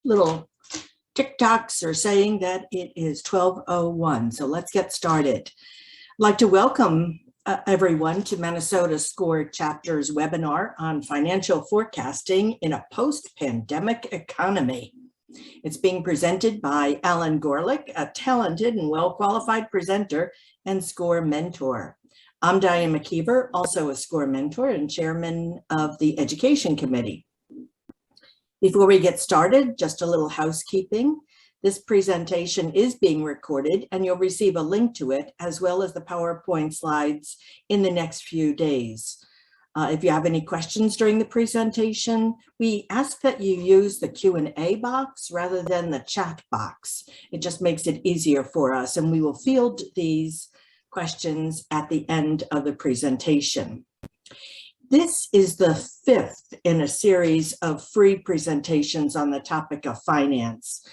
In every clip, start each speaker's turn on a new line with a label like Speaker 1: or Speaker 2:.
Speaker 1: little TikToks are saying that it is 12:01. So let's get started. I'd like to welcome everyone to Minnesota SCORE Chapter's webinar on financial forecasting in a post-pandemic economy. It's being presented by Alan Gorlick, a talented and well-qualified presenter and SCORE mentor. I'm Diane McKeever, also a SCORE mentor and chairman of the Education Committee. Before we get started, just a little housekeeping. This presentation is being recorded and you'll receive a link to it as well as the PowerPoint slides in the next few days. If you have any questions during the presentation, we ask that you use the Q&A box rather than the chat box. It just makes it easier for us, and we will field these questions at the end of the presentation. This is the fifth in a series of free presentations on the topic of finance.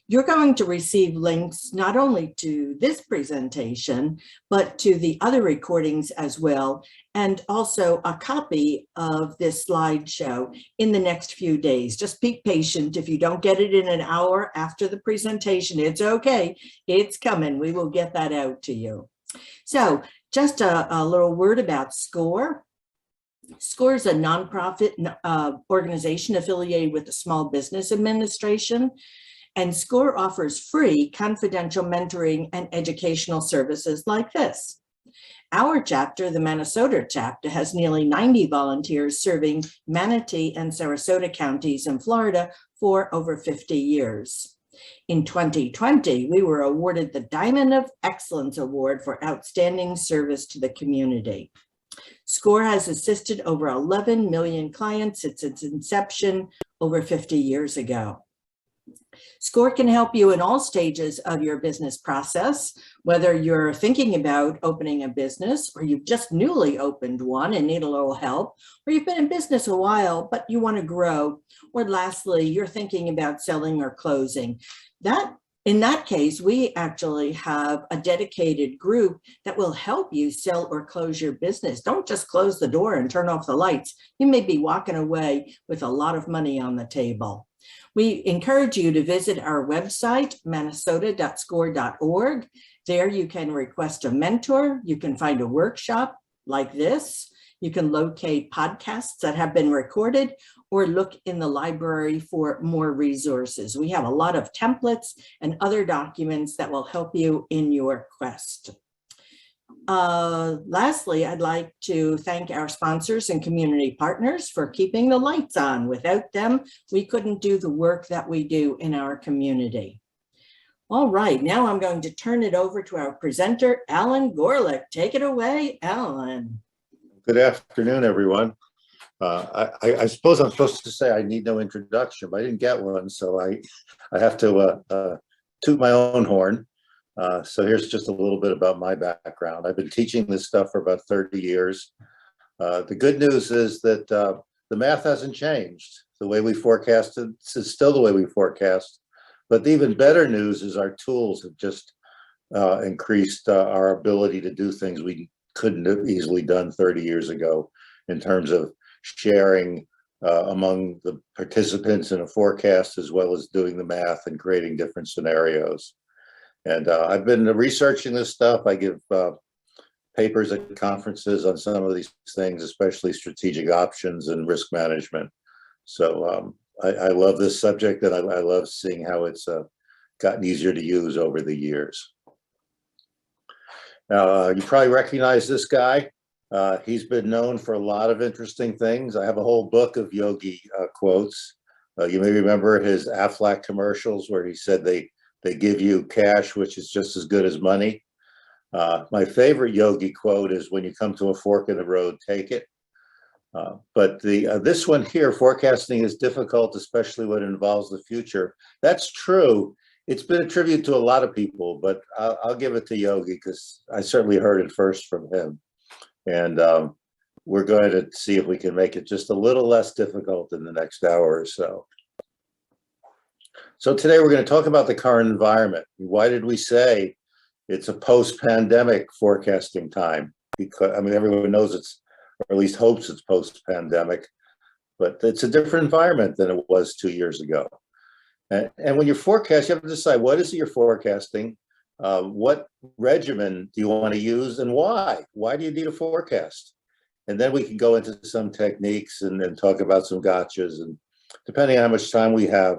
Speaker 1: You're going to receive links not only to this presentation, but to the other recordings as well, and also a copy of this slideshow in the next few days. Just be patient. If you don't get it in an hour after the presentation, it's okay. It's coming. We will get that out to you. So just a little word about SCORE. SCORE is a nonprofit organization affiliated with the Small Business Administration. And SCORE offers free confidential mentoring and educational services like this. Our chapter, the Minnesota chapter, has nearly 90 volunteers serving Manatee and Sarasota counties in Florida for over 50 years. In 2020, we were awarded the Diamond of Excellence Award for outstanding service to the community. SCORE has assisted over 11 million clients since its inception over 50 years ago. SCORE can help you in all stages of your business process, whether you're thinking about opening a business or you've just newly opened one and need a little help, or you've been in business a while, but you want to grow, or lastly, you're thinking about selling or closing. In that case, we actually have a dedicated group that will help you sell or close your business. Don't just close the door and turn off the lights. You may be walking away with a lot of money on the table. We encourage you to visit our website, minnesota.score.org. There you can request a mentor. You can find a workshop like this. You can locate podcasts that have been recorded or look in the library for more resources. We have a lot of templates and other documents that will help you in your quest. Lastly, I'd like to thank our sponsors and community partners for keeping the lights on. Without them, we couldn't do the work that we do in our community. All right, now I'm going to turn it over to our presenter, Alan Gorlick. Take it away, Alan.
Speaker 2: Good afternoon, everyone. I suppose I'm supposed to say I need no introduction, but I didn't get one, so I have to toot my own horn. So here's just a little bit about my background. I've been teaching this stuff for about 30 years. The good news is that the math hasn't changed. The way we forecasted is still the way we forecast. But the even better news is our tools have just increased our ability to do things we couldn't have easily done 30 years ago in terms of sharing among the participants in a forecast, as well as doing the math and creating different scenarios. And I've been researching this stuff. I give papers at conferences on some of these things, especially strategic options and risk management. So I love this subject, and I love seeing how it's gotten easier to use over the years. Now, you probably recognize this guy. He's been known for a lot of interesting things. I have a whole book of Yogi quotes. You may remember his Aflac commercials where he said they give you cash, which is just as good as money. My favorite Yogi quote is, when you come to a fork in the road, take it. But this one here, forecasting is difficult, especially when it involves the future. That's true. It's been a tribute to a lot of people, but I'll give it to Yogi because I certainly heard it first from him. And we're going to see if we can make it just a little less difficult in the next hour or so. So today we're going to talk about the current environment. Why did we say it's a post-pandemic forecasting time? Because, I mean, everyone knows it's, or at least hopes it's post-pandemic, but it's a different environment than it was 2 years ago. And when you forecast, you have to decide what is it you're forecasting, what regimen do you want to use, and why? Why do you need a forecast? And then we can go into some techniques and then talk about some gotchas. And depending on how much time we have,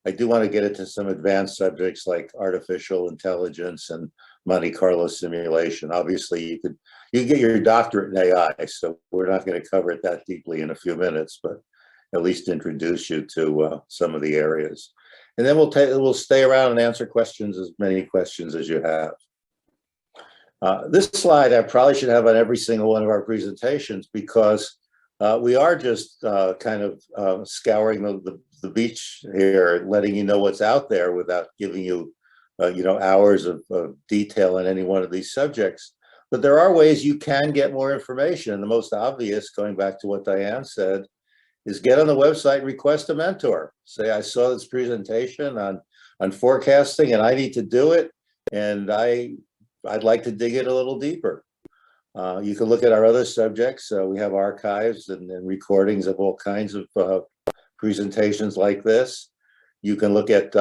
Speaker 2: I do want to get into some advanced subjects like artificial intelligence and Monte Carlo simulation. Obviously, you can get your doctorate in AI, so we're not going to cover it that deeply in a few minutes, but at least introduce you to some of the areas. And then we'll stay around and answer questions, as many questions as you have. This slide I probably should have on every single one of our presentations, because we are just kind of scouring the beach here, letting you know what's out there without giving you, hours of detail on any one of these subjects. But there are ways you can get more information. And the most obvious, going back to what Diane said, is get on the website and request a mentor. Say, I saw this presentation on forecasting and I need to do it. And I'd like to dig it a little deeper. You can look at our other subjects. We have archives and recordings of all kinds of presentations like this. You can look at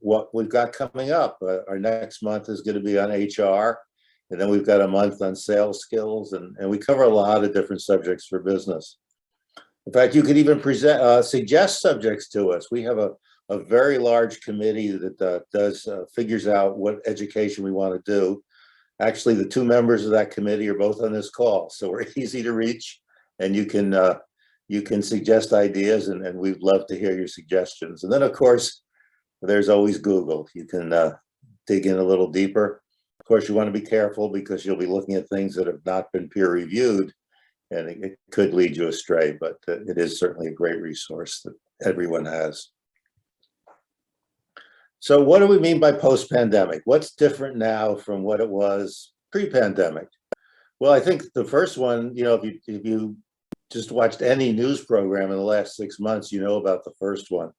Speaker 2: what we've got coming up. Our next month is going to be on HR. And then we've got a month on sales skills. And we cover a lot of different subjects for business. In fact, you could even suggest subjects to us. We have a very large committee that figures out what education we want to do. Actually, the two members of that committee are both on this call, so we're easy to reach, and you can suggest ideas, and we'd love to hear your suggestions. And then, of course, there's always Google. You can dig in a little deeper. Of course, you want to be careful because you'll be looking at things that have not been peer reviewed, and it could lead you astray, but it is certainly a great resource that everyone has. So what do we mean by post-pandemic? What's different now from what it was pre-pandemic? Well, I think the first one, if you just watched any news program in the last 6 months, you know about the first one.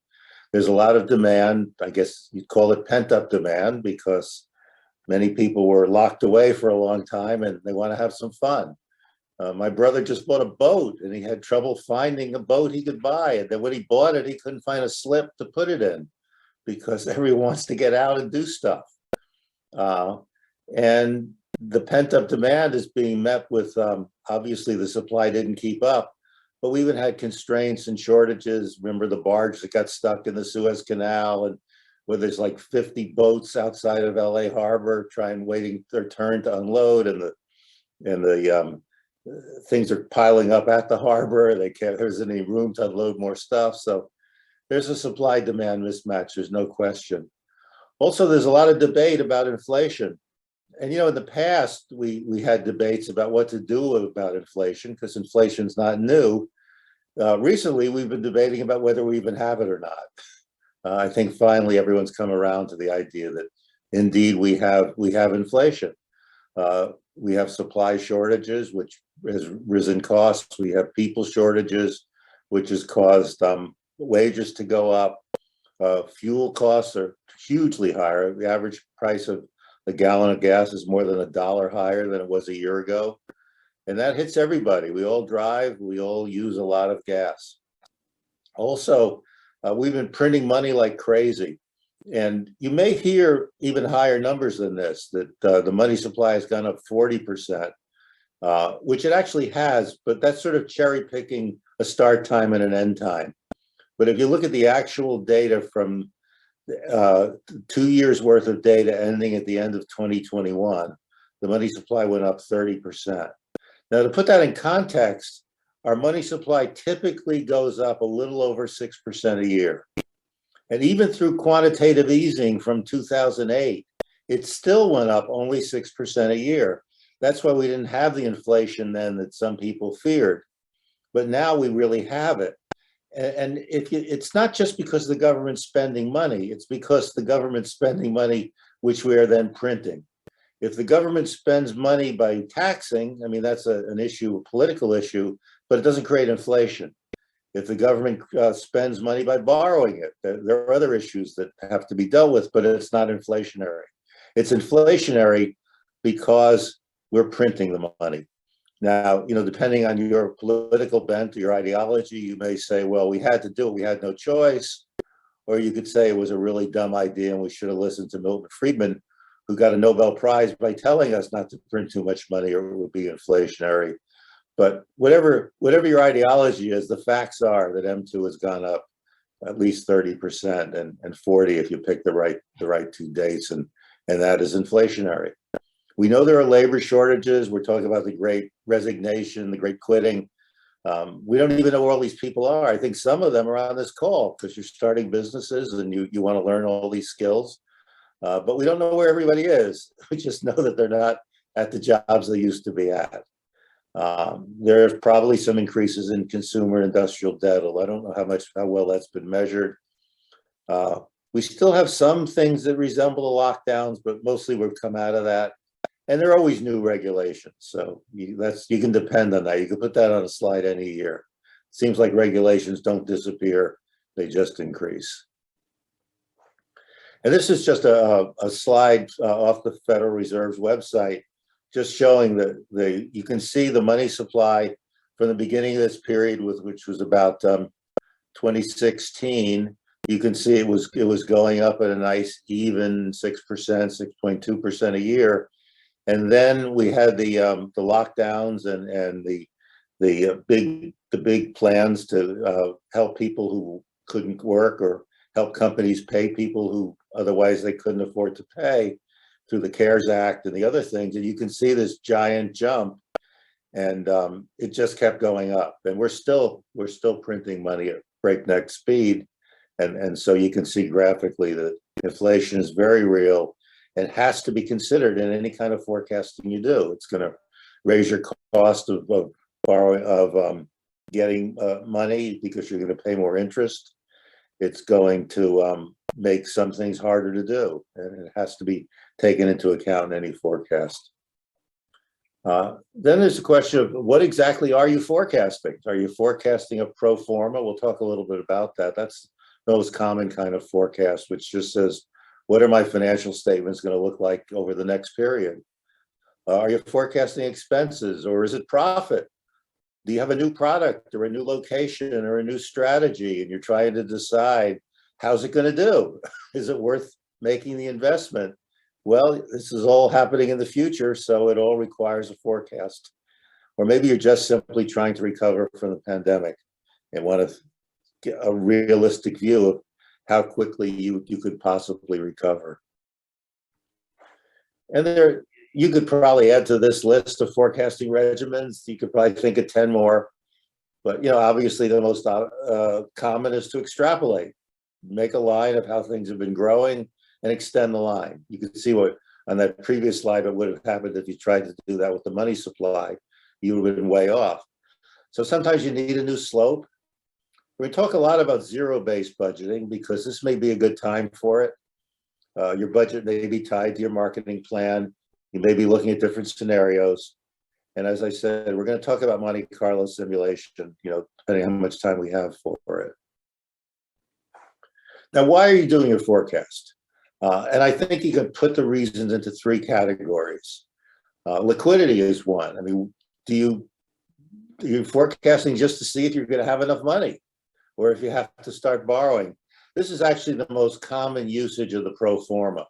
Speaker 2: There's a lot of demand. I guess you'd call it pent-up demand, because many people were locked away for a long time and they want to have some fun. My brother just bought a boat and he had trouble finding a boat he could buy. And then when he bought it, he couldn't find a slip to put it in, because everyone wants to get out and do stuff. And the pent-up demand is being met with, obviously the supply didn't keep up, but we even had constraints and shortages. Remember the barge that got stuck in the Suez Canal, and where there's like 50 boats outside of LA Harbor waiting their turn to unload, and the things are piling up at the harbor. There isn't any room to unload more stuff. So there's a supply-demand mismatch, there's no question. Also, there's a lot of debate about inflation. And in the past, we had debates about what to do about inflation, because inflation's not new. Recently, we've been debating about whether we even have it or not. I think finally everyone's come around to the idea that indeed we have inflation. We have supply shortages, which has risen costs. We have people shortages, which has caused wages to go up. Fuel costs are hugely higher. The average price of a gallon of gas is more than $1 higher than it was a year ago. And that hits everybody. We all drive, we all use a lot of gas. Also, we've been printing money like crazy. And you may hear even higher numbers than this, that the money supply has gone up 40%, which it actually has, but that's sort of cherry picking a start time and an end time. But if you look at the actual data from 2 years worth of data ending at the end of 2021, the money supply went up 30%. Now, to put that in context, our money supply typically goes up a little over 6% a year. And even through quantitative easing from 2008, it still went up only 6% a year. That's why we didn't have the inflation then that some people feared. But now we really have it. And it's not just because the government's spending money, it's because the government's spending money, which we are then printing. If the government spends money by taxing, I mean, that's an issue, a political issue, but it doesn't create inflation. If the government spends money by borrowing it, there are other issues that have to be dealt with, but it's not inflationary. It's inflationary because we're printing the money. Now, depending on your political bent or your ideology, you may say, well, we had to do it, we had no choice. or you could say it was a really dumb idea and we should have listened to Milton Friedman, who got a Nobel Prize by telling us not to print too much money or it would be inflationary. But whatever your ideology is, the facts are that M2 has gone up at least 30% and 40 if you pick the right two dates, and that is inflationary. We know there are labor shortages. We're talking about the great resignation, the great quitting. We don't even know where all these people are. I think some of them are on this call because you're starting businesses and you want to learn all these skills. But we don't know where everybody is. We just know that they're not at the jobs they used to be at. There's probably some increases in consumer industrial debt. I don't know how well that's been measured. We still have some things that resemble the lockdowns, but mostly we've come out of that. And there are always new regulations. So you can depend on that. You can put that on a slide any year. Seems like regulations don't disappear. They just increase. And this is just a slide off the Federal Reserve's website, just showing that you can see the money supply from the beginning of this period, which was about 2016. You can see it was going up at a nice even 6%, 6.2% a year. And then we had the lockdowns and the big plans to help people who couldn't work or help companies pay people who otherwise they couldn't afford to pay through the CARES Act and the other things. And you can see this giant jump, and it just kept going up. And we're still printing money at breakneck speed. And so you can see graphically that inflation is very real and has to be considered in any kind of forecasting you do. It's going to raise your cost of borrowing, getting money because you're going to pay more interest. It's going to make some things harder to do, and it has to be taken into account in any forecast. Then there's a question of what exactly are you forecasting? Are you forecasting a pro forma? We'll talk a little bit about that. That's the most common kind of forecast, which just says, what are my financial statements going to look like over the next period? Are you forecasting expenses, or is it profit? Do you have a new product or a new location or a new strategy, and you're trying to decide how's it going to do? Is it worth making the investment? Well, this is all happening in the future, so it all requires a forecast. Or maybe you're just simply trying to recover from the pandemic and want to get a realistic view of how quickly you could possibly recover. And you could probably add to this list of forecasting regimens. You could probably think of 10 more, but obviously the most common is to extrapolate, make a line of how things have been growing and extend the line. You can see what on that previous slide what would have happened if you tried to do that with the money supply. You would have been way off. So sometimes you need a new slope. We talk a lot about zero-based budgeting because this may be a good time for it. Your budget may be tied to your marketing plan. You may be looking at different scenarios. And as I said, we're going to talk about Monte Carlo simulation, depending on how much time we have for it. Now, why are you doing a forecast? And I think you can put the reasons into three categories. Liquidity is one. I mean, you're forecasting just to see if you're going to have enough money or if you have to start borrowing. This is actually the most common usage of the pro forma.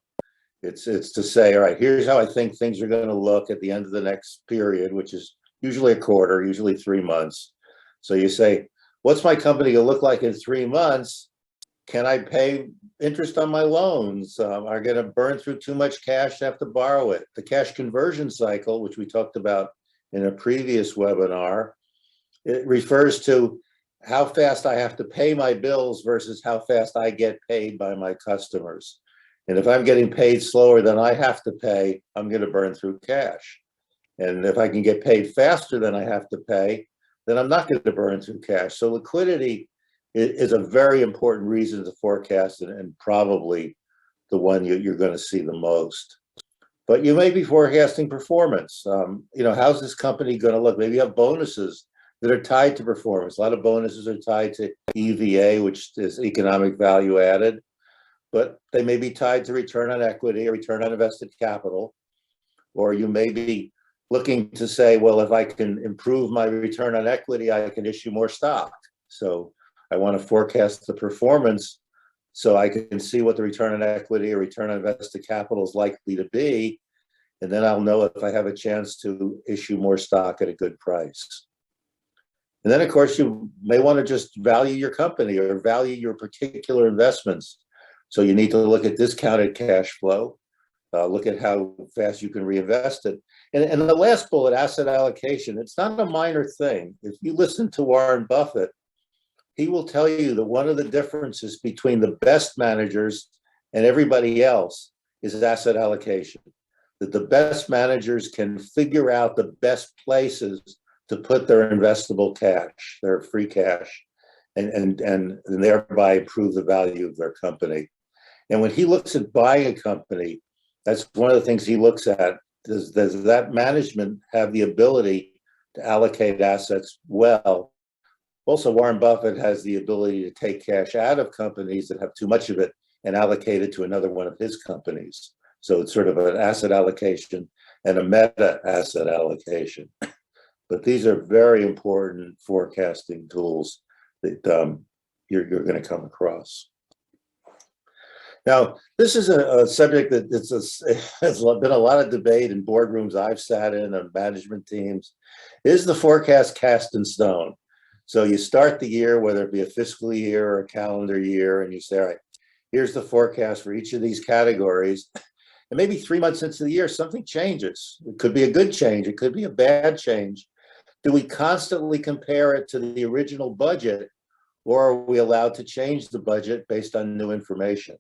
Speaker 2: It's to say, all right, here's how I think things are going to look at the end of the next period, which is usually a quarter, usually 3 months. So you say, what's my company going to look like in 3 months? Can I pay interest on my loans? Am I going to burn through too much cash to have to borrow it? The cash conversion cycle, which we talked about in a previous webinar, it refers to how fast I have to pay my bills versus how fast I get paid by my customers. And if I'm getting paid slower than I have to pay, I'm going to burn through cash. And if I can get paid faster than I have to pay, then I'm not going to burn through cash. So liquidity is a very important reason to forecast and probably the one you're going to see the most. But you may be forecasting performance. How's this company going to look? Maybe you have bonuses that are tied to performance. A lot of bonuses are tied to EVA, which is economic value added, but they may be tied to return on equity or return on invested capital. Or you may be looking to say, well, if I can improve my return on equity, I can issue more stock. So I want to forecast the performance so I can see what the return on equity or return on invested capital is likely to be. And then I'll know if I have a chance to issue more stock at a good price. And then, of course, you may want to just value your company or value your particular investments. So you need to look at discounted cash flow, look at how fast you can reinvest it. And the last bullet, asset allocation, it's not a minor thing. If you listen to Warren Buffett, he will tell you that one of the differences between the best managers and everybody else is asset allocation. That the best managers can figure out the best places to put their investable cash, their free cash, and thereby improve the value of their company. And when he looks at buying a company, that's one of the things he looks at. Does that management have the ability to allocate assets well? Also, Warren Buffett has the ability to take cash out of companies that have too much of it and allocate it to another one of his companies. So it's sort of an asset allocation and a meta asset allocation. But these are very important forecasting tools that you're going to come across. Now, this is a subject that has been a lot of debate in boardrooms I've sat in and management teams. Is the forecast cast in stone? So you start the year, whether it be a fiscal year or a calendar year, and you say, all right, here's the forecast for each of these categories. And maybe 3 months into the year, something changes. It could be a good change. It could be a bad change. Do we constantly compare it to the original budget, or are we allowed to change the budget based on new information?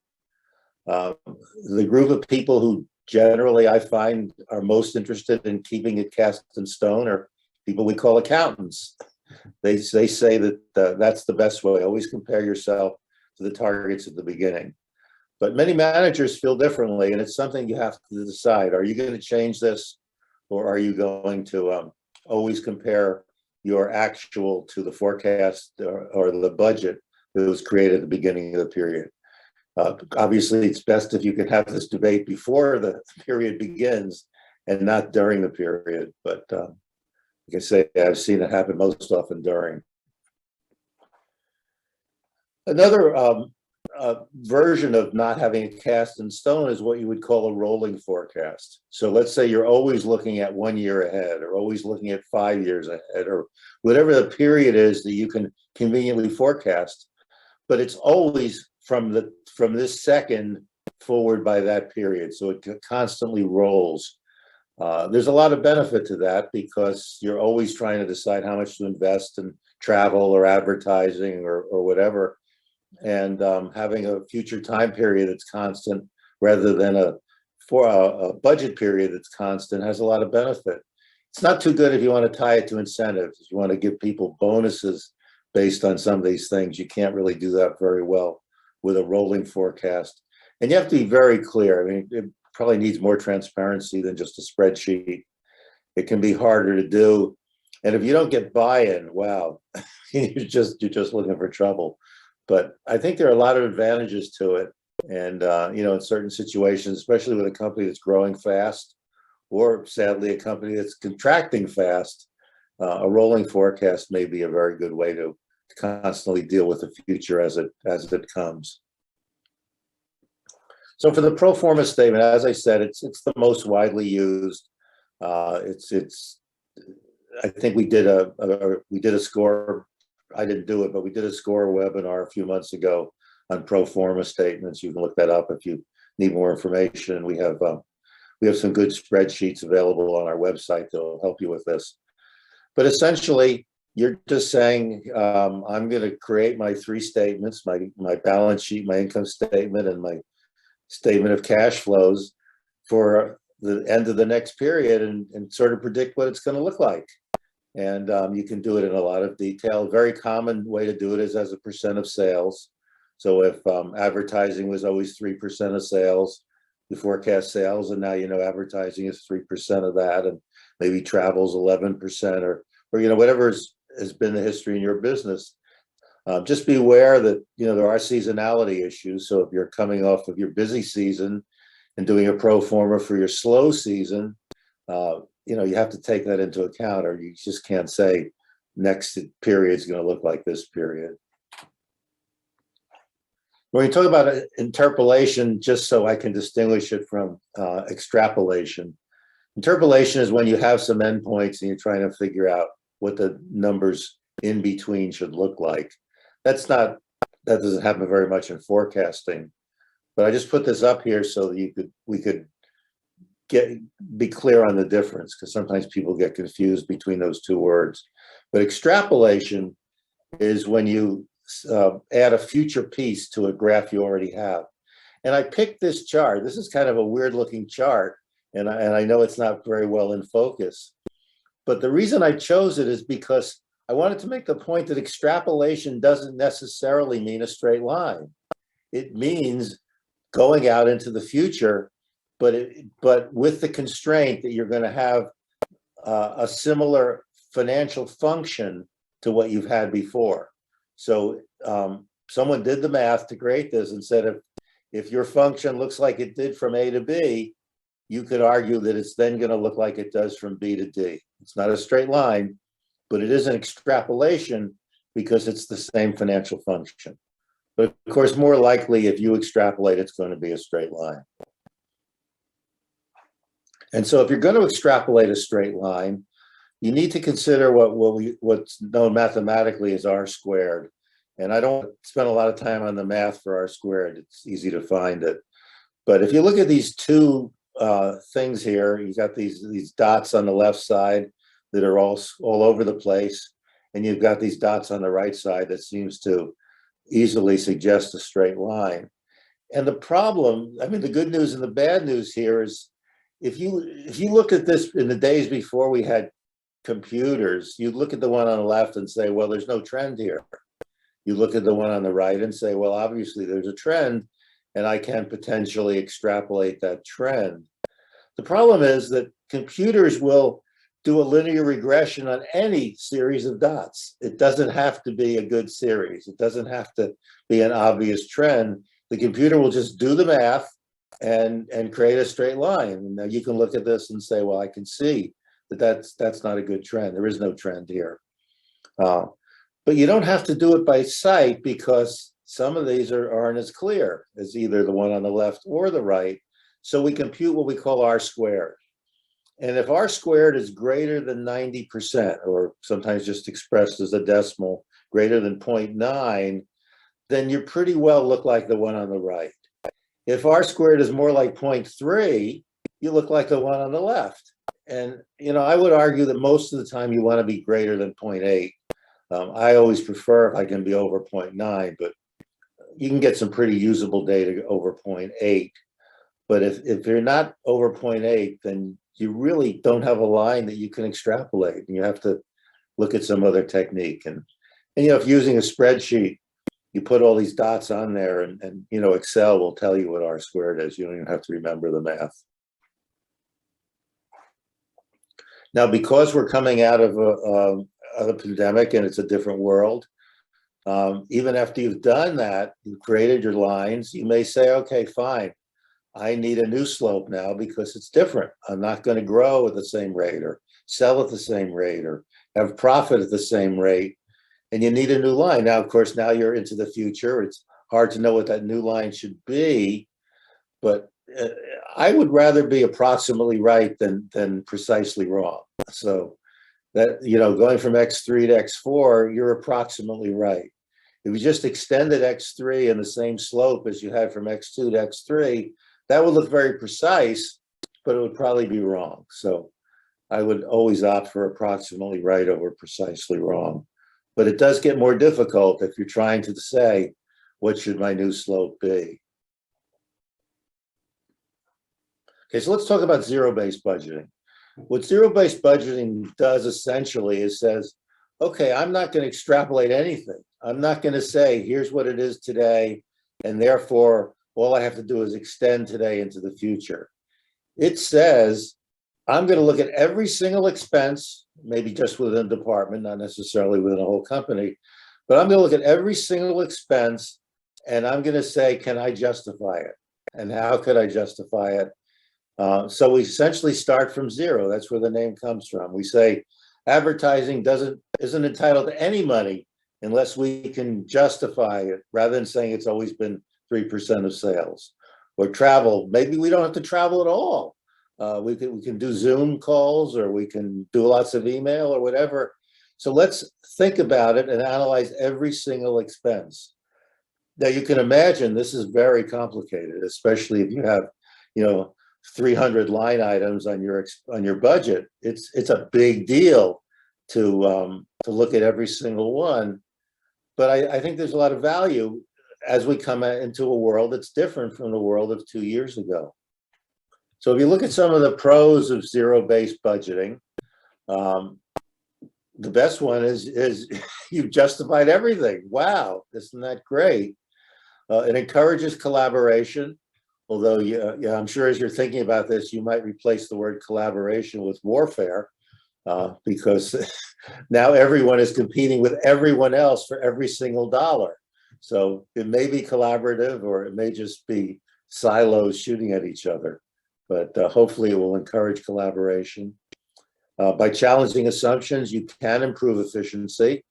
Speaker 2: The group of people who generally I find are most interested in keeping it cast in stone are people we call accountants. They say that that's the best way. Always compare yourself to the targets at the beginning. But many managers feel differently, and it's something you have to decide. Are you going to change this, or are you going to always compare your actual to the forecast or the budget that was created at the beginning of the period? Obviously, it's best if you can have this debate before the period begins and not during the period. But like I say, I've seen it happen most often during. Another version of not having it cast in stone is what you would call a rolling forecast. So let's say you're always looking at 1 year ahead, or always looking at 5 years ahead, or whatever the period is that you can conveniently forecast, but it's always from this second forward by that period. So it constantly rolls. There's a lot of benefit to that because you're always trying to decide how much to invest in travel or advertising or whatever. And having a future time period that's constant rather than a budget period that's constant has a lot of benefit. It's not too good if you want to tie it to incentives. If you want to give people bonuses based on some of these things, you can't really do that very well with a rolling forecast. And you have to be very clear. I mean, it probably needs more transparency than just a spreadsheet. It can be harder to do. And if you don't get buy-in, wow, you're just looking for trouble. But I think there are a lot of advantages to it. And, in certain situations, especially with a company that's growing fast, or sadly, a company that's contracting fast, a rolling forecast may be a very good way to constantly deal with the future as it comes. So for the pro forma statement, as I said, it's the most widely used. I think we did a score. I didn't do it, but we did a score webinar a few months ago on pro forma statements. You can look that up if you need more information. We have some good spreadsheets available on our website that will help you with this. But essentially, you're just saying, I'm going to create my three statements, my balance sheet, my income statement, and my statement of cash flows for the end of the next period and sort of predict what it's going to look like. And you can do it in a lot of detail. A very common way to do it is as a percent of sales. So if advertising was always 3% of sales, you forecast sales, and now advertising is 3% of that, and maybe travel's 11%, or whatever has been the history in your business. Just be aware that there are seasonality issues. So if you're coming off of your busy season and doing a pro forma for your slow season, you have to take that into account, or you just can't say next period is going to look like this period. When you talk about interpolation, just so I can distinguish it from extrapolation, interpolation is when you have some endpoints and you're trying to figure out what the numbers in between should look like. That doesn't happen very much in forecasting, but I just put this up here so that we could be clear on the difference, because sometimes people get confused between those two words. But extrapolation is when you add a future piece to a graph you already have. And I picked this chart. This is kind of a weird looking chart, and I know it's not very well in focus. But the reason I chose it is because I wanted to make the point that extrapolation doesn't necessarily mean a straight line. It means going out into the future, but with the constraint that you're going to have a similar financial function to what you've had before. So someone did the math to create this and said, if your function looks like it did from A to B, you could argue that it's then going to look like it does from B to D. It's not a straight line, but it is an extrapolation because it's the same financial function. But of course, more likely, if you extrapolate, it's going to be a straight line. And so if you're going to extrapolate a straight line, you need to consider what's known mathematically as R squared. And I don't spend a lot of time on the math for R squared. It's easy to find it. But if you look at these two things here, you've got these dots on the left side that are all over the place. And you've got these dots on the right side that seems to easily suggest a straight line. And the problem, I mean, the good news and the bad news here is, if you look at this in the days before we had computers, you'd look at the one on the left and say, well, there's no trend here. You look at the one on the right and say, well, obviously there's a trend, and I can potentially extrapolate that trend. The problem is that computers will do a linear regression on any series of dots. It doesn't have to be a good series. It doesn't have to be an obvious trend. The computer will just do the math and create a straight line. And now you can look at this and say, well, I can see that's not a good trend. There is no trend here. But you don't have to do it by sight, because some of these aren't as clear as either the one on the left or the right. So we compute what we call R squared. And if R squared is greater than 90%, or sometimes just expressed as a decimal, greater than 0.9, then you pretty well look like the one on the right. If R squared is more like 0.3, you look like the one on the left. And, I would argue that most of the time you want to be greater than 0.8. I always prefer if I can be over 0.9, but you can get some pretty usable data over 0.8. But if you're not over 0.8, then you really don't have a line that you can extrapolate, and you have to look at some other technique. And if using a spreadsheet, you put all these dots on there, and Excel will tell you what R squared is. You don't even have to remember the math. Now, because we're coming out of a pandemic and it's a different world, even after you've done that, you've created your lines, you may say, okay, fine, I need a new slope now because it's different. I'm not going to grow at the same rate or sell at the same rate or have profit at the same rate. And you need a new line. Now, of course, now you're into the future. It's hard to know what that new line should be, but I would rather be approximately right than precisely wrong. So that, going from X3 to X4, you're approximately right. If you just extended X3 in the same slope as you had from X2 to X3, that would look very precise, but it would probably be wrong. So I would always opt for approximately right over precisely wrong. But it does get more difficult if you're trying to say, what should my new slope be? Okay, so let's talk about zero-based budgeting. What zero-based budgeting does essentially is says, okay, I'm not going to extrapolate anything. I'm not going to say, here's what it is today, and therefore all I have to do is extend today into the future. It says, I'm going to look at every single expense, maybe just within a department, not necessarily within a whole company, but I'm going to look at every single expense, and I'm going to say, can I justify it? And how could I justify it? So we essentially start from zero. That's where the name comes from. We say advertising isn't entitled to any money unless we can justify it, rather than saying it's always been 3% of sales. Or travel, maybe we don't have to travel at all. We can do Zoom calls, or we can do lots of email or whatever. So let's think about it and analyze every single expense. Now you can imagine this is very complicated, especially if you have, 300 line items on your budget. It's a big deal to look at every single one. But I think there's a lot of value as we come into a world that's different from the world of 2 years ago. So if you look at some of the pros of zero-based budgeting, the best one is you've justified everything. Wow, isn't that great? It encourages collaboration, although I'm sure as you're thinking about this, you might replace the word collaboration with warfare, because now everyone is competing with everyone else for every single dollar. So it may be collaborative, or it may just be silos shooting at each other, but hopefully it will encourage collaboration. By challenging assumptions, you can improve efficiency,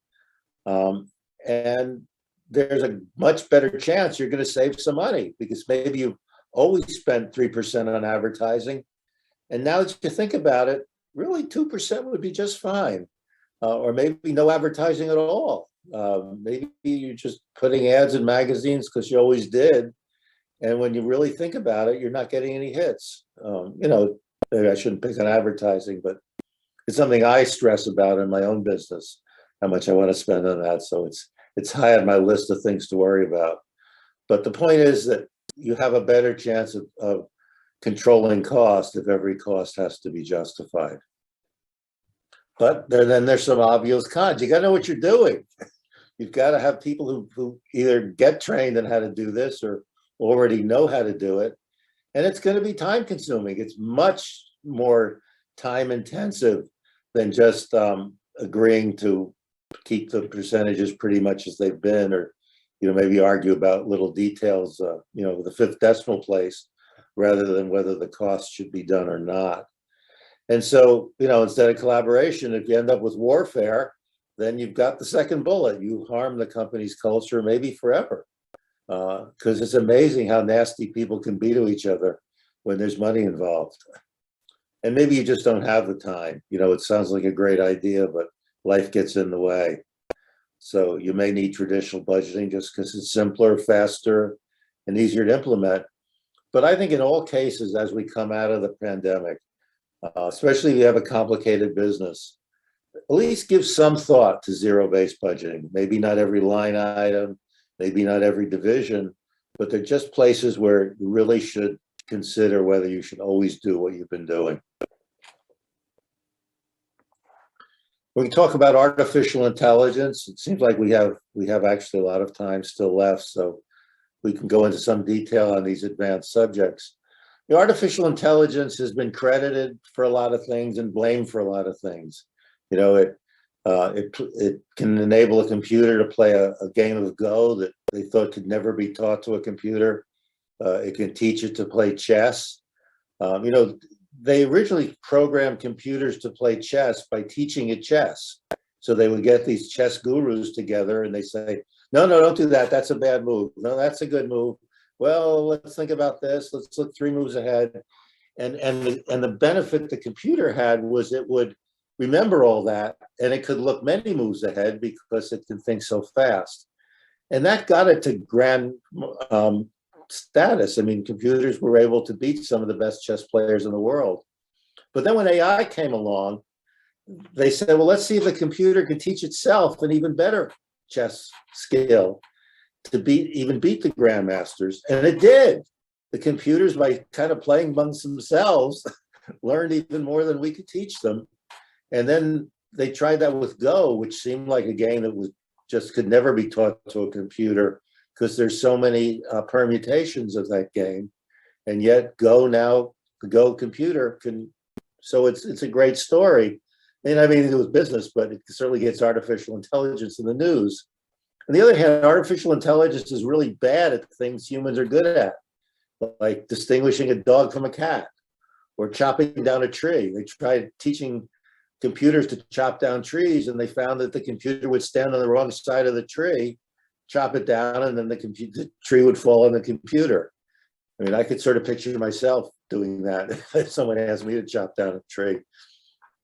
Speaker 2: and there's a much better chance you're going to save some money, because maybe you've always spent 3% on advertising, and now that you think about it, really 2% would be just fine, or maybe no advertising at all. Maybe you're just putting ads in magazines because you always did, and when you really think about it, you're not getting any hits. Maybe I shouldn't pick on advertising, but it's something I stress about in my own business, how much I want to spend on that. So it's high on my list of things to worry about. But the point is that you have a better chance of controlling cost if every cost has to be justified. But then there's some obvious cons. You got to know what you're doing. You've got to have people who either get trained in how to do this or already know how to do it. And it's going to be time consuming. It's much more time intensive than just agreeing to keep the percentages pretty much as they've been, or maybe argue about little details, the fifth decimal place, rather than whether the cost should be done or not. And so, instead of collaboration, if you end up with warfare, then you've got the second bullet. You harm the company's culture, maybe forever, because it's amazing how nasty people can be to each other when there's money involved. And maybe you just don't have the time. It sounds like a great idea, but life gets in the way. So you may need traditional budgeting just because it's simpler, faster, and easier to implement. But I think in all cases, as we come out of the pandemic, especially if you have a complicated business, at least give some thought to zero-based budgeting. Maybe not every line item, maybe not every division, but they're just places where you really should consider whether you should always do what you've been doing. We can talk about artificial intelligence. It seems like we have actually a lot of time still left, so we can go into some detail on these advanced subjects. The artificial intelligence has been credited for a lot of things and blamed for a lot of things. It can enable a computer to play a game of Go that they thought could never be taught to a computer. It can teach it to play chess. They originally programmed computers to play chess by teaching it chess. So they would get these chess gurus together and they say, no, don't do that. That's a bad move. No, that's a good move. Well, let's think about this. Let's look 3 moves ahead. And the benefit the computer had was it would remember all that, and it could look many moves ahead because it can think so fast. And that got it to grand status. I mean, computers were able to beat some of the best chess players in the world. But then when AI came along, they said, well, let's see if the computer can teach itself an even better chess skill to beat the grandmasters. And it did. The computers, by kind of playing amongst themselves, learned even more than we could teach them. And then they tried that with Go, which seemed like a game that was just could never be taught to a computer because there's so many permutations of that game. And yet Go now, the Go computer can, so it's a great story. And I mean, it was business, but it certainly gets artificial intelligence in the news. On the other hand, artificial intelligence is really bad at things humans are good at, like distinguishing a dog from a cat or chopping down a tree. They tried teaching computers to chop down trees, and they found that the computer would stand on the wrong side of the tree, chop it down, and then the tree would fall on the computer. I mean, I could sort of picture myself doing that if someone asked me to chop down a tree.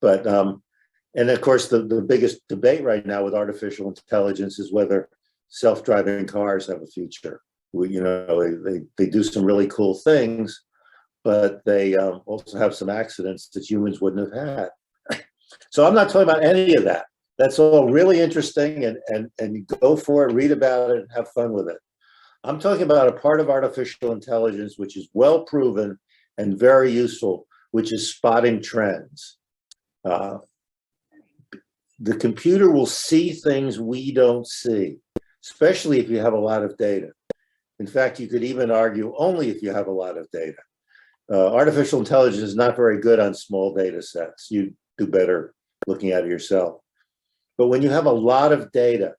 Speaker 2: But and of course, the biggest debate right now with artificial intelligence is whether self-driving cars have a future. They do some really cool things, but they also have some accidents that humans wouldn't have had. So I'm not talking about any of that. That's all really interesting, and go for it, read about it, and have fun with it. I'm talking about a part of artificial intelligence which is well proven and very useful, which is spotting trends. The computer will see things we don't see, especially if you have a lot of data. In fact, you could even argue only if you have a lot of data. Artificial intelligence is not very good on small data sets. You do better looking at it yourself. But when you have a lot of data,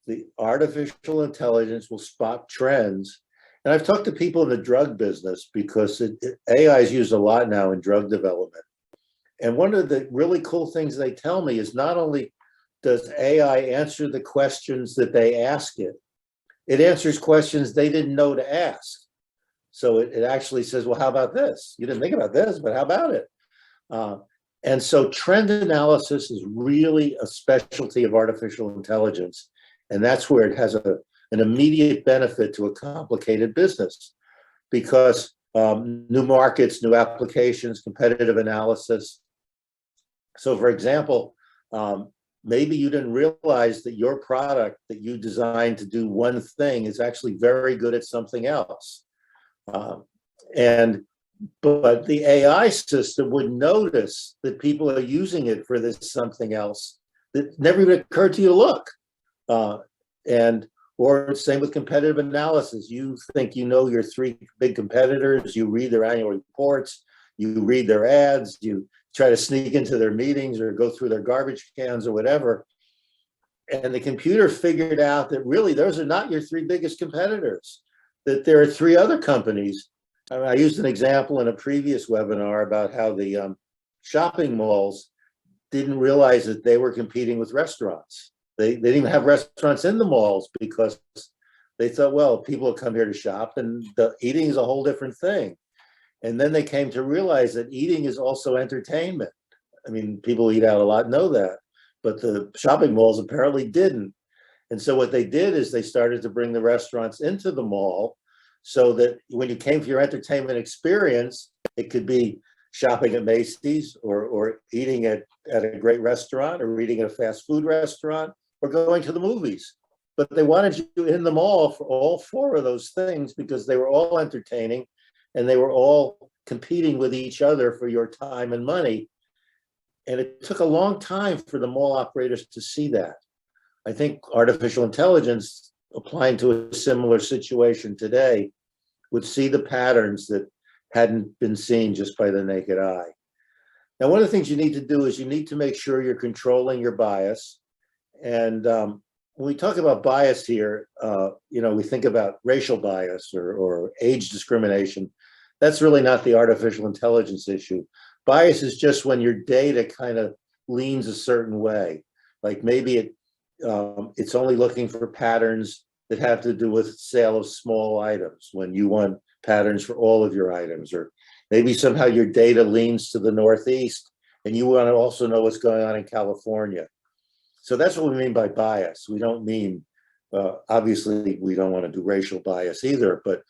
Speaker 2: the artificial intelligence will spot trends. And I've talked to people in the drug business because AI is used a lot now in drug development. And one of the really cool things they tell me is not only does AI answer the questions that they ask it, it answers questions they didn't know to ask. So it actually says, well, how about this? You didn't think about this, but how about it? And so trend analysis is really a specialty of artificial intelligence. And that's where it has an immediate benefit to a complicated business, because new markets, new applications, competitive analysis. So for example, maybe you didn't realize that your product that you designed to do one thing is actually very good at something else. But the AI system would notice that people are using it for this something else that never even occurred to you to look. Or same with competitive analysis. You think you know your three big competitors, you read their annual reports, you read their ads, you try to sneak into their meetings or go through their garbage cans or whatever. And the computer figured out that really those are not your three biggest competitors, that there are three other companies. I used an example in a previous webinar about how the shopping malls didn't realize that they were competing with restaurants. They didn't even have restaurants in the malls because they thought, well, people will come here to shop, and the eating is a whole different thing. And then they came to realize that eating is also entertainment. I mean, people eat out a lot, know that, but the shopping malls apparently didn't. And so what they did is they started to bring the restaurants into the mall, so that when you came for your entertainment experience, it could be shopping at Macy's or eating at a great restaurant or eating at a fast food restaurant or going to the movies. But they wanted you in the mall for all four of those things because they were all entertaining and they were all competing with each other for your time and money. And it took a long time for the mall operators to see that. I think artificial intelligence applying to a similar situation today would see the patterns that hadn't been seen just by the naked eye. Now, one of the things you need to do is you need to make sure you're controlling your bias. And when we talk about bias here, we think about racial bias or age discrimination. That's really not the artificial intelligence issue. Bias is just when your data kind of leans a certain way. Like maybe it's only looking for patterns that have to do with sale of small items when you want patterns for all of your items, or maybe somehow your data leans to the Northeast and you want to also know what's going on in California. So that's what we mean by bias. We don't mean, obviously, we don't want to do racial bias either, but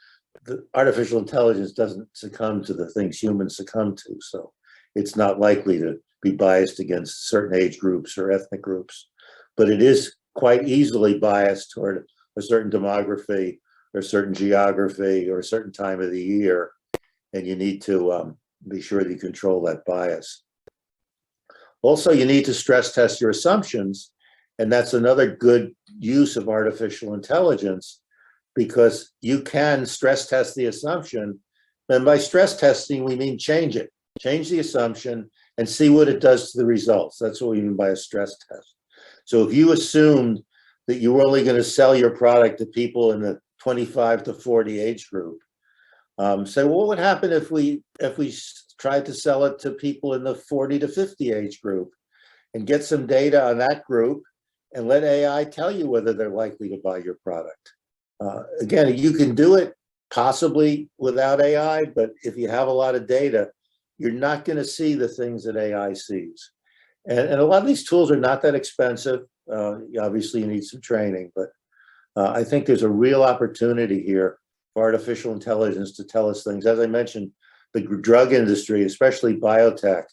Speaker 2: the artificial intelligence doesn't succumb to the things humans succumb to. So it's not likely to be biased against certain age groups or ethnic groups, but it is quite easily biased toward a certain demography or a certain geography or a certain time of the year. And you need to be sure that you control that bias. Also, you need to stress test your assumptions. And that's another good use of artificial intelligence, because you can stress test the assumption. And by stress testing, we mean change it, change the assumption and see what it does to the results. That's what we mean by a stress test. So if you assumed that you were only going to sell your product to people in the 25 to 40 age group, say, well, what would happen if we tried to sell it to people in the 40 to 50 age group and get some data on that group and let AI tell you whether they're likely to buy your product. Again, you can do it possibly without AI, but if you have a lot of data, you're not going to see the things that AI sees. And a lot of these tools are not that expensive. Obviously, you need some training, but I think there's a real opportunity here for artificial intelligence to tell us things. As I mentioned, the drug industry, especially biotech,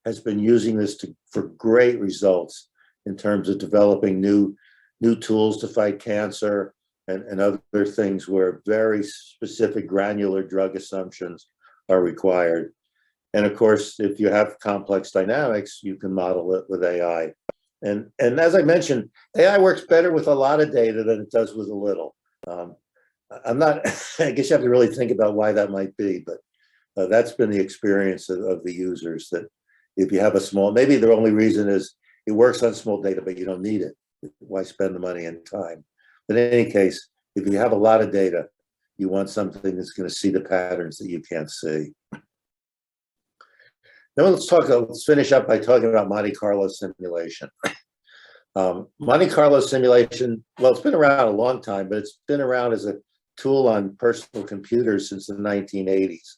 Speaker 2: has been using this for great results in terms of developing new tools to fight cancer and other things where very specific granular drug assumptions are required. And of course, if you have complex dynamics, you can model it with AI. And as I mentioned, AI works better with a lot of data than it does with a little. I'm not, I guess you have to really think about why that might be, but that's been the experience of the users, that if you have a small, maybe the only reason is it works on small data, but you don't need it. Why spend the money and time? But in any case, if you have a lot of data, you want something that's going to see the patterns that you can't see. Now let's finish up by talking about Monte Carlo simulation. Monte Carlo simulation, well, it's been around a long time, but it's been around as a tool on personal computers since the 1980s.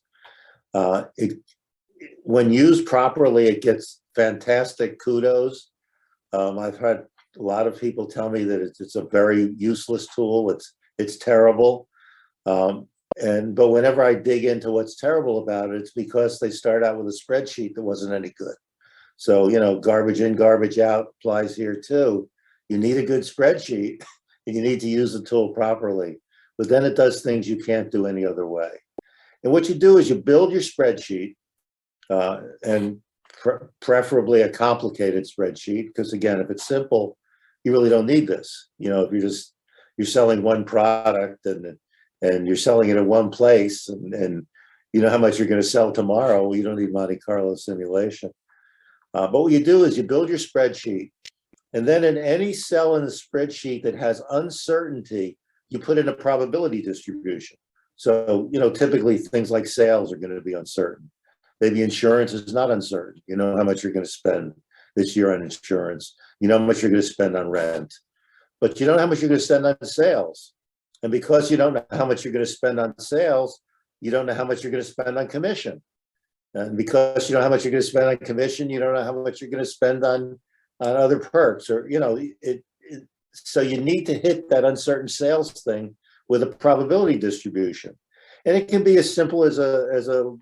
Speaker 2: When used properly, it gets fantastic kudos. I've had a lot of people tell me that it's a very useless tool. It's terrible. But whenever I dig into what's terrible about it, it's because they start out with a spreadsheet that wasn't any good. So, garbage in, garbage out applies here too. You need a good spreadsheet and you need to use the tool properly, but then it does things you can't do any other way. And what you do is you build your spreadsheet, and preferably a complicated spreadsheet, because again, if it's simple, you really don't need this. If you're selling one product and you're selling it in one place and you know how much you're going to sell tomorrow, you don't need Monte Carlo simulation. But what you do is you build your spreadsheet, and then in any cell in the spreadsheet that has uncertainty, you put in a probability distribution. So, typically things like sales are going to be uncertain. Maybe insurance is not uncertain. You know how much you're going to spend this year on insurance. You know how much you're going to spend on rent, but you don't know how much you're going to spend on sales. And because you don't know how much you're going to spend on sales, you don't know how much you're going to spend on commission. And because you don't know how much you're going to spend on commission, you don't know how much you're going to spend on other perks, or, so you need to hit that uncertain sales thing with a probability distribution. And it can be as simple as a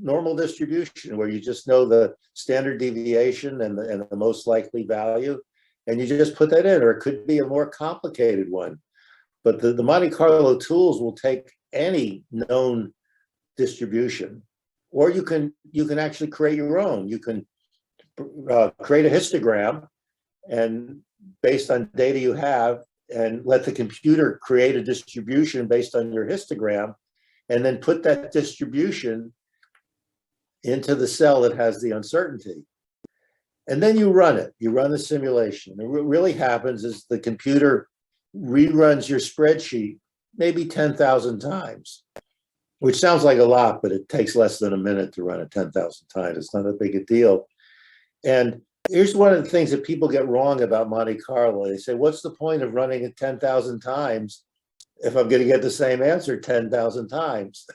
Speaker 2: normal distribution where you just know the standard deviation and the most likely value, and you just put that in, or it could be a more complicated one. But the Monte Carlo tools will take any known distribution, or you can actually create your own. You can create a histogram, and based on data you have, and let the computer create a distribution based on your histogram, and then put that distribution into the cell that has the uncertainty. And then you run it. You run the simulation. And what really happens is the computer reruns your spreadsheet maybe 10,000 times, which sounds like a lot, but it takes less than a minute to run it 10,000 times. It's not that big a deal. And here's one of the things that people get wrong about Monte Carlo. They say, what's the point of running it 10,000 times if I'm going to get the same answer 10,000 times?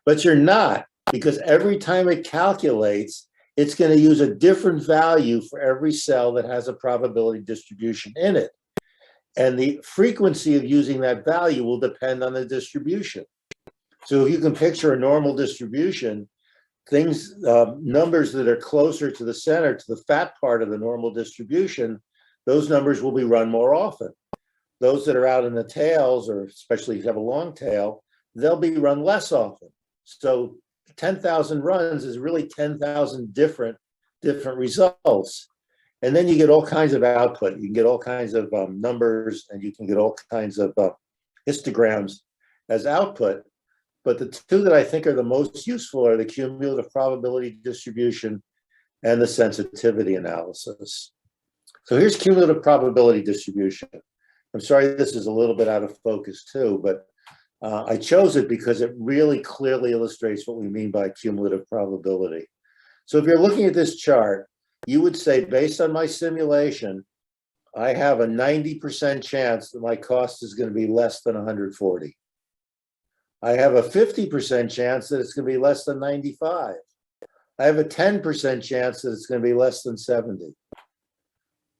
Speaker 2: But you're not, because every time it calculates, it's going to use a different value for every cell that has a probability distribution in it. And the frequency of using that value will depend on the distribution. So if you can picture a normal distribution, numbers that are closer to the center, to the fat part of the normal distribution, those numbers will be run more often. Those that are out in the tails, or especially if you have a long tail, they'll be run less often. So 10,000 runs is really 10,000 different results. And then you get all kinds of output. You can get all kinds of numbers, and you can get all kinds of histograms as output. But the two that I think are the most useful are the cumulative probability distribution and the sensitivity analysis. So here's cumulative probability distribution. I'm sorry, this is a little bit out of focus too, but I chose it because it really clearly illustrates what we mean by cumulative probability. So if you're looking at this chart, you would say, based on my simulation, I have a 90% chance that my cost is going to be less than 140. I have a 50% chance that it's going to be less than 95. I have a 10% chance that it's going to be less than 70.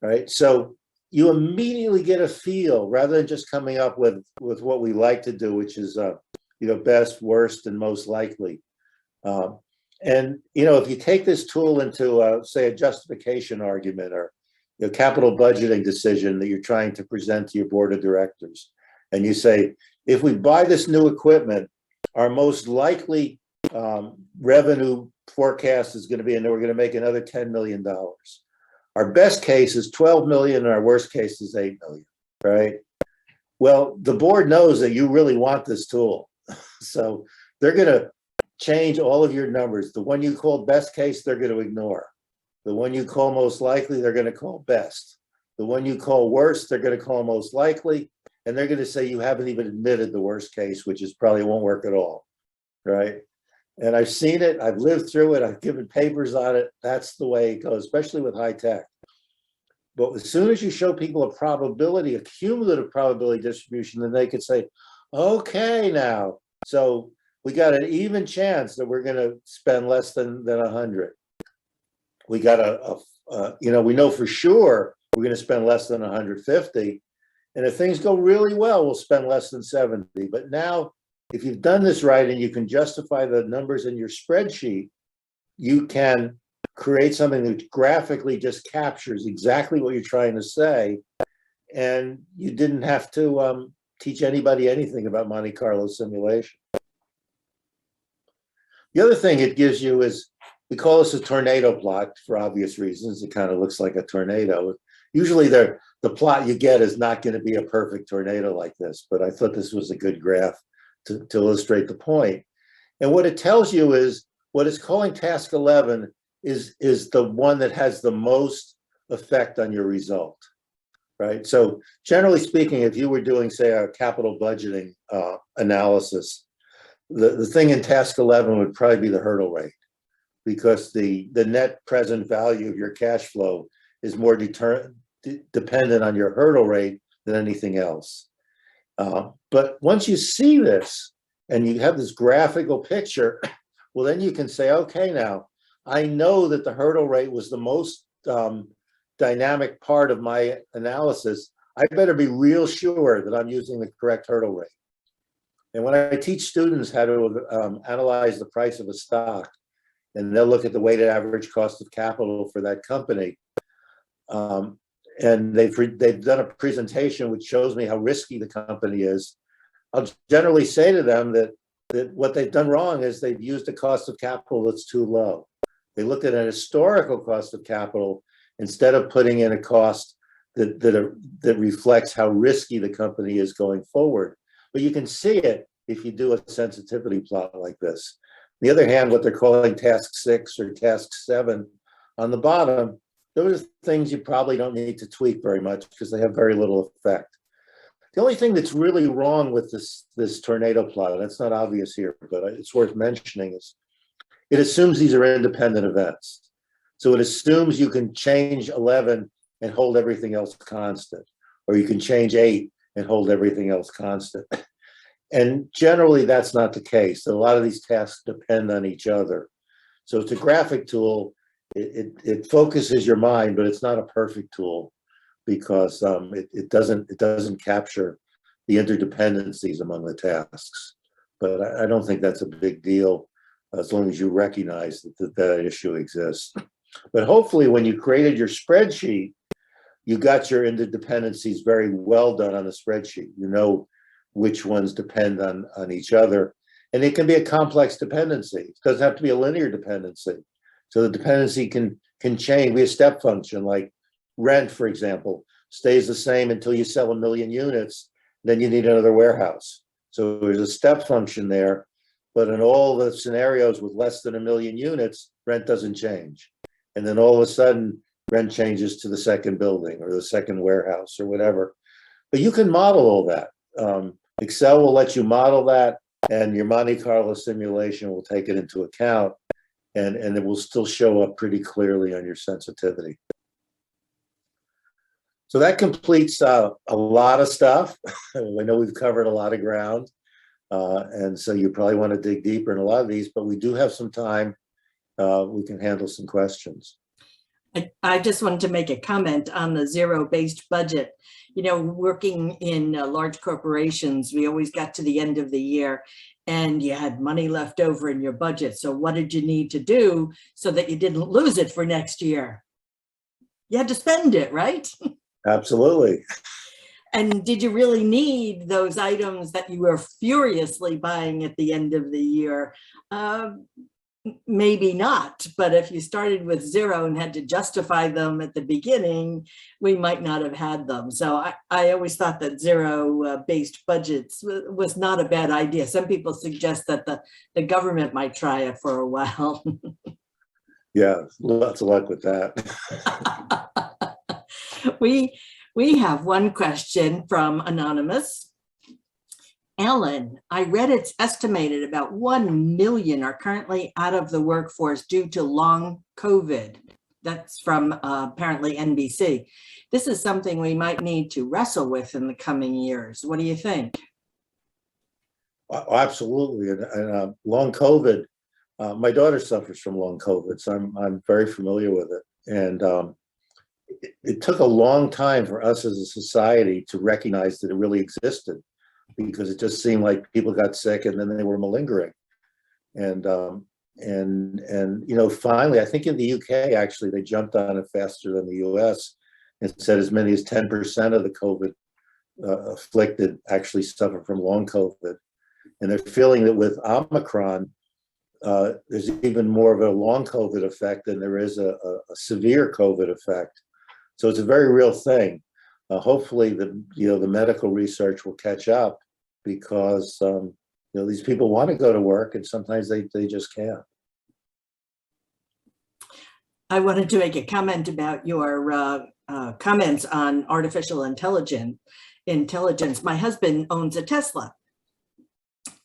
Speaker 2: Right? So you immediately get a feel rather than just coming up with what we like to do, which is best, worst, and most likely. And if you take this tool into say a justification argument or capital budgeting decision that you're trying to present to your board of directors, and you say, if we buy this new equipment, our most likely revenue forecast is going to be, and we're going to make another $10 million. Our best case is 12 million, and our worst case is 8 million, right? Well, the board knows that you really want this tool. So they're going to change all of your numbers. The one you call best case, they're going to ignore. The one you call most likely, they're going to call best. The one you call worst, they're going to call most likely. And they're going to say you haven't even admitted the worst case, which is probably won't work at all, right? And I've seen it, I've lived through it, I've given papers on it. That's the way it goes, especially with high tech. But as soon as you show people a probability, a cumulative probability distribution, then they could say, okay, now, so we got an even chance that we're going to spend less than 100. We got we know for sure we're going to spend less than 150. And if things go really well, we'll spend less than 70. But now, if you've done this right and you can justify the numbers in your spreadsheet, you can create something that graphically just captures exactly what you're trying to say. And you didn't have to teach anybody anything about Monte Carlo simulation. The other thing it gives you is, we call this a tornado plot for obvious reasons. It kind of looks like a tornado. Usually the plot you get is not going to be a perfect tornado like this, but I thought this was a good graph to illustrate the point. And what it tells you is, what it's calling task 11 is the one that has the most effect on your result, right? So generally speaking, if you were doing, say, a capital budgeting analysis, the thing in task 11 would probably be the hurdle rate, because the net present value of your cash flow is more dependent on your hurdle rate than anything else. But once you see this and you have this graphical picture, well, then you can say, okay, now I know that the hurdle rate was the most dynamic part of my analysis. I better be real sure that I'm using the correct hurdle rate. And when I teach students how to analyze the price of a stock, and they'll look at the weighted average cost of capital for that company, and they've done a presentation which shows me how risky the company is, I'll generally say to them that what they've done wrong is they've used a cost of capital that's too low. They looked at an historical cost of capital instead of putting in a cost that reflects how risky the company is going forward. But you can see it if you do a sensitivity plot like this. On the other hand, what they're calling task 6 or task 7 on the bottom, those are things you probably don't need to tweak very much because they have very little effect. The only thing that's really wrong with this tornado plot, and that's not obvious here, but it's worth mentioning, is it assumes these are independent events. So it assumes you can change 11 and hold everything else constant, or you can change 8 and hold everything else constant. And generally that's not the case. So a lot of these tasks depend on each other. So it's a graphic tool. It focuses your mind, but it's not a perfect tool because it doesn't capture the interdependencies among the tasks. But I don't think that's a big deal as long as you recognize that issue exists. But hopefully when you created your spreadsheet, you got your interdependencies very well done on the spreadsheet. You know which ones depend on each other. And it can be a complex dependency. It doesn't have to be a linear dependency. So the dependency can change. We have step function, like rent, for example, stays the same until you sell 1 million units, then you need another warehouse. So there's a step function there, but in all the scenarios with less than 1 million units, rent doesn't change. And then all of a sudden, rent changes to the second building or the second warehouse or whatever. But you can model all that. Excel will let you model that, and your Monte Carlo simulation will take it into account, and it will still show up pretty clearly on your sensitivity. So that completes a lot of stuff. I know we've covered a lot of ground. And so you probably want to dig deeper in a lot of these, but we do have some time. We can handle some questions.
Speaker 1: I just wanted to make a comment on the zero-based budget. You know, working in large corporations, we always got to the end of the year and you had money left over in your budget. So what did you need to do so that you didn't lose it for next year? You had to spend it, right?
Speaker 2: Absolutely.
Speaker 1: And did you really need those items that you were furiously buying at the end of the year? Maybe not, but if you started with zero and had to justify them at the beginning, we might not have had them. So I always thought that zero-based budgets was not a bad idea. Some people suggest that the government might try it for a while.
Speaker 2: Yeah, lots of luck with that.
Speaker 1: We have one question from Anonymous. Ellen, I read it's estimated about 1 million are currently out of the workforce due to long COVID. That's from apparently NBC. This is something we might need to wrestle with in the coming years. What do you think?
Speaker 2: Absolutely. And long COVID, my daughter suffers from long COVID, so I'm very familiar with it. And it took a long time for us as a society to recognize that it really existed, because it just seemed like people got sick and then they were malingering. And you know, finally, I think in the UK, actually, they jumped on it faster than the US and said as many as 10% of the COVID afflicted actually suffer from long COVID. And they're feeling that with Omicron, there's even more of a long COVID effect than there is a severe COVID effect. So it's a very real thing. Hopefully, the medical research will catch up, because these people want to go to work and sometimes they just can't.
Speaker 1: I wanted to make a comment about your comments on artificial intelligence. My husband owns a Tesla,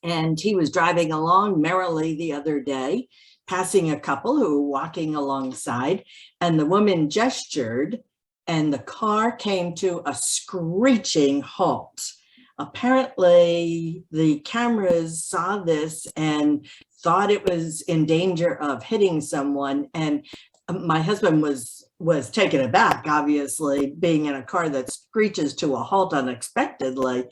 Speaker 1: and he was driving along merrily the other day, passing a couple who were walking alongside, and the woman gestured and the car came to a screeching halt. Apparently, the cameras saw this and thought it was in danger of hitting someone. And my husband was taken aback, obviously, being in a car that screeches to a halt unexpectedly,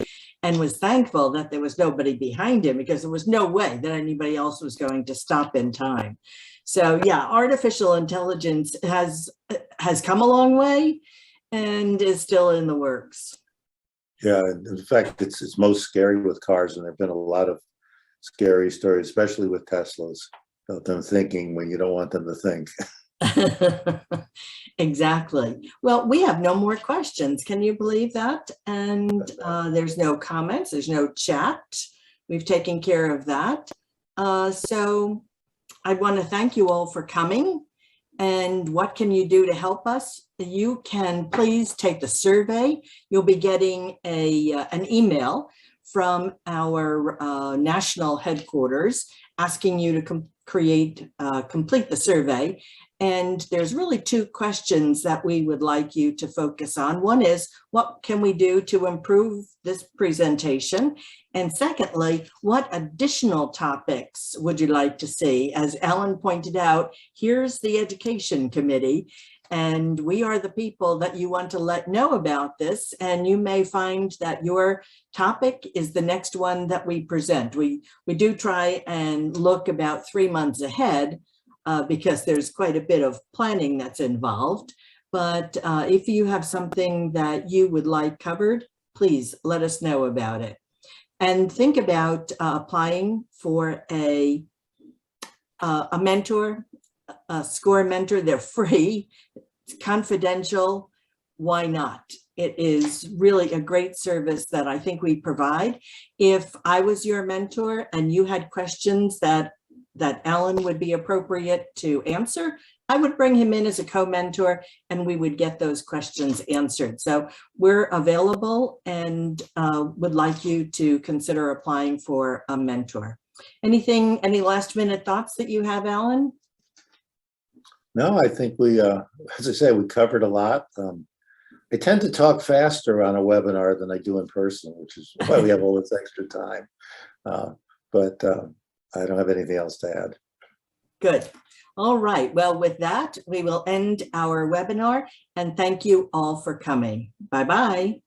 Speaker 1: and was thankful that there was nobody behind him, because there was no way that anybody else was going to stop in time. So yeah, artificial intelligence has come a long way and is still in the works.
Speaker 2: Yeah, in fact, it's most scary with cars, and there have been a lot of scary stories, especially with Teslas, about them thinking when you don't want them to think.
Speaker 1: Exactly. Well, we have no more questions. Can you believe that? And there's no comments, there's no chat. We've taken care of that. So I want to thank you all for coming. And what can you do to help us? You can please take the survey. You'll be getting an email from our national headquarters asking you to complete the survey. And there's really two questions that we would like you to focus on. One is, what can we do to improve this presentation? And secondly, what additional topics would you like to see? As Ellen pointed out, here's the Education Committee, and we are the people that you want to let know about this. And you may find that your topic is the next one that we present. We do try and look about 3 months ahead, because there's quite a bit of planning that's involved. But if you have something that you would like covered, please let us know about it. And think about applying for a mentor, a SCORE mentor. They're free, it's confidential. Why not? It is really a great service that I think we provide. If I was your mentor and you had questions that Alan would be appropriate to answer, I would bring him in as a co-mentor and we would get those questions answered. So we're available and would like you to consider applying for a mentor. Any last minute thoughts that you have, Alan?
Speaker 2: No, I think we, as I say, we covered a lot. I tend to talk faster on a webinar than I do in person, which is why we have all this extra time. But I don't have anything else to add.
Speaker 1: Good. All right. Well, with that, we will end our webinar and thank you all for coming. Bye-bye.